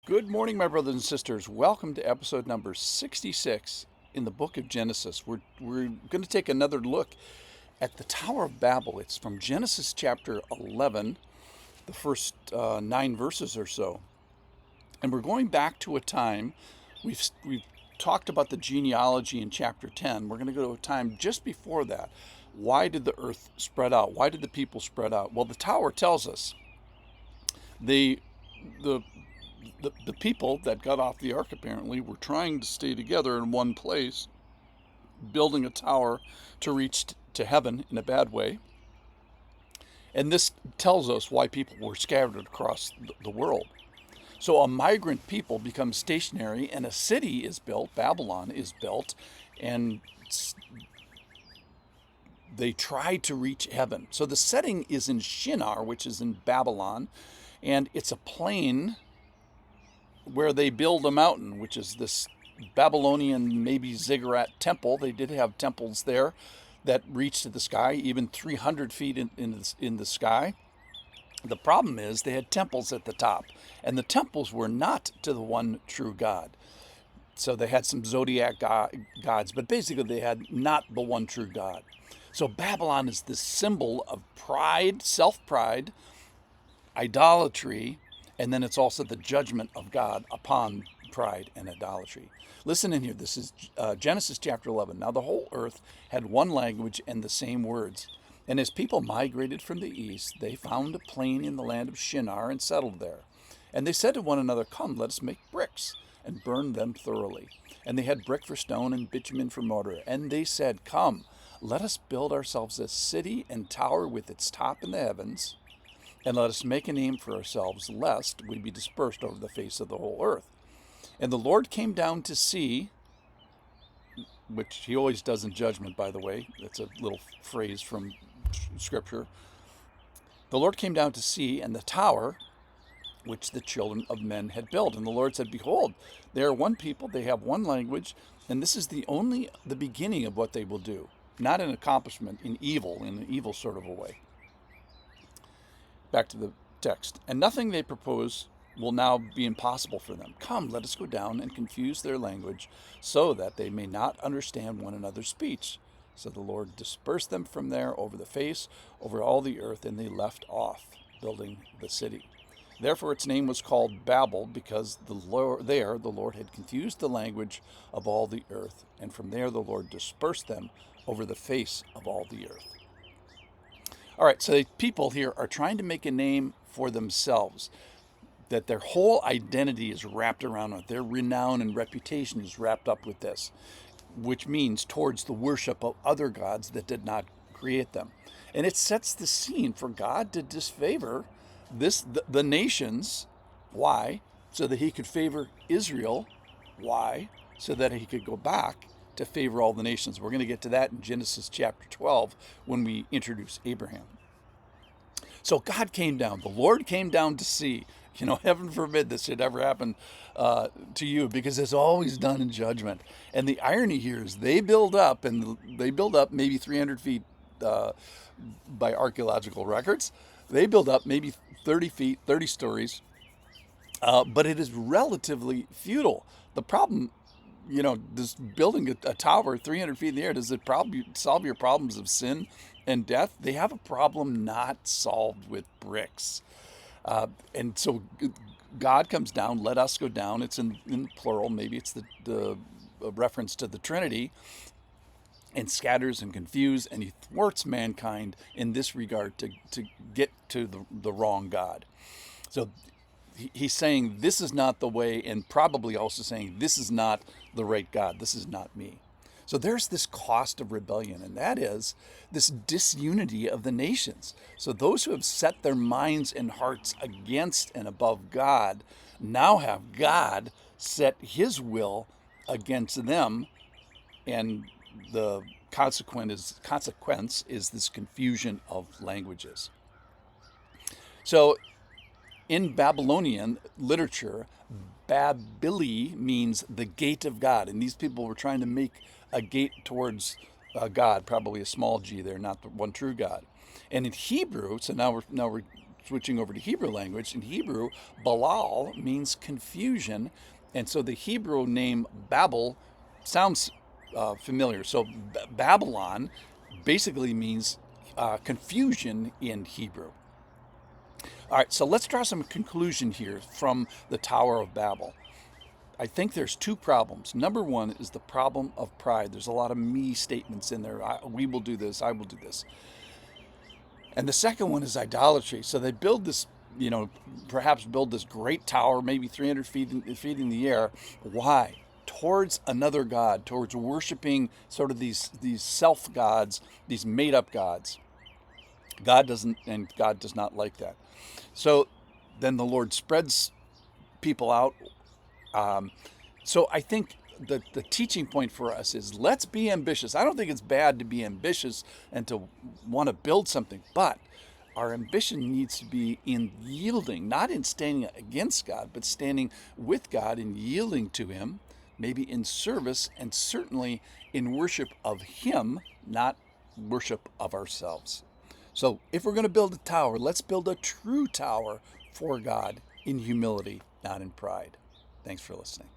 Good morning, my brothers and sisters. Welcome to episode number 66 in the book of Genesis. We're going to take another look at the Tower of Babel. It's from Genesis chapter 11, the first 9 verses or so. And we're going back to a time, we've talked about the genealogy in chapter 10. We're going to go to a time just before that. Why did the earth spread out? Why did the people spread out? Well, the tower tells us the people that got off the ark apparently were trying to stay together in one place, building a tower to reach to heaven in a bad way. And this tells us why people were scattered across the world. So a migrant people become stationary, and a city is built, Babylon is built, and they try to reach heaven. So the setting is in Shinar, which is in Babylon, and it's a plain where they build a mountain, which is this Babylonian, maybe ziggurat temple. They did have temples there that reached to the sky, even 300 feet in the sky. The problem is they had temples at the top, and the temples were not to the one true God. So they had some zodiac gods, but basically they had not the one true God. So Babylon is this symbol of pride, self-pride, idolatry, and then it's also the judgment of God upon pride and idolatry. Listen in here. This is Genesis chapter 11. Now the whole earth had one language and the same words. And as people migrated from the east, they found a plain in the land of Shinar and settled there. And they said to one another, "Come, let us make bricks and burn them thoroughly." And they had brick for stone and bitumen for mortar. And they said, "Come, let us build ourselves a city and tower with its top in the heavens, and let us make a name for ourselves, lest we be dispersed over the face of the whole earth." And the Lord came down to see, which he always does in judgment, by the way. That's a little phrase from Scripture. The Lord came down to see, and the tower which the children of men had built. And the Lord said, "Behold, they are one people, they have one language, and this is the beginning of what they will do." Not an accomplishment in an evil sort of a way. Back to the text. "And nothing they propose will now be impossible for them. Come, let us go down and confuse their language, so that they may not understand one another's speech." So the Lord dispersed them from there over the face, over all the earth, and they left off building the city. Therefore its name was called Babel, because the Lord had confused the language of all the earth, and from there the Lord dispersed them over the face of all the earth. All right, so the people here are trying to make a name for themselves, that their whole identity is wrapped around it. Their renown and reputation is wrapped up with this, which means towards the worship of other gods that did not create them. And it sets the scene for God to disfavor the nations. Why? So that he could favor Israel. Why? So that he could go back to favor all the nations. We're going to get to that in Genesis chapter 12 when we introduce Abraham. So God came down. The Lord came down to see. Heaven forbid this should ever happen to you, because it's always done in judgment. And the irony here is they build up maybe 300 feet by archaeological records. They build up maybe 30 feet, 30 stories, but it is relatively futile. The problem, this building a tower 300 feet in the air, does it probably solve your problems of sin and death? They have a problem not solved with bricks. And so God comes down, let us go down. It's in plural, maybe it's the reference to the Trinity, and scatters and confuses, and he thwarts mankind in this regard to get to the wrong God. So he's saying this is not the way, and probably also saying this is not the right God. This is not me. So there's this cost of rebellion, and that is this disunity of the nations. So those who have set their minds and hearts against and above God now have God set his will against them, and the consequence is this confusion of languages. So in Babylonian literature, Babili means the gate of God. And these people were trying to make a gate towards God, probably a small g there, not the one true God. And in Hebrew, so now we're switching over to Hebrew language, in Hebrew, Balal means confusion. And so the Hebrew name Babel sounds familiar. So Babylon basically means confusion in Hebrew. All right, so let's draw some conclusion here from the Tower of Babel. I think there's two problems. Number one is the problem of pride. There's a lot of me statements in there. We will do this, I will do this. And the second one is idolatry. So they build this, perhaps build this great tower, maybe 300 feet in the air. Why? Towards another god, towards worshiping sort of these self gods, these made up gods. God does not like that. So then the Lord spreads people out. So I think the teaching point for us is, let's be ambitious. I don't think it's bad to be ambitious and to want to build something, but our ambition needs to be in yielding, not in standing against God, but standing with God and yielding to Him, maybe in service and certainly in worship of Him, not worship of ourselves. So if we're going to build a tower, let's build a true tower for God in humility, not in pride. Thanks for listening.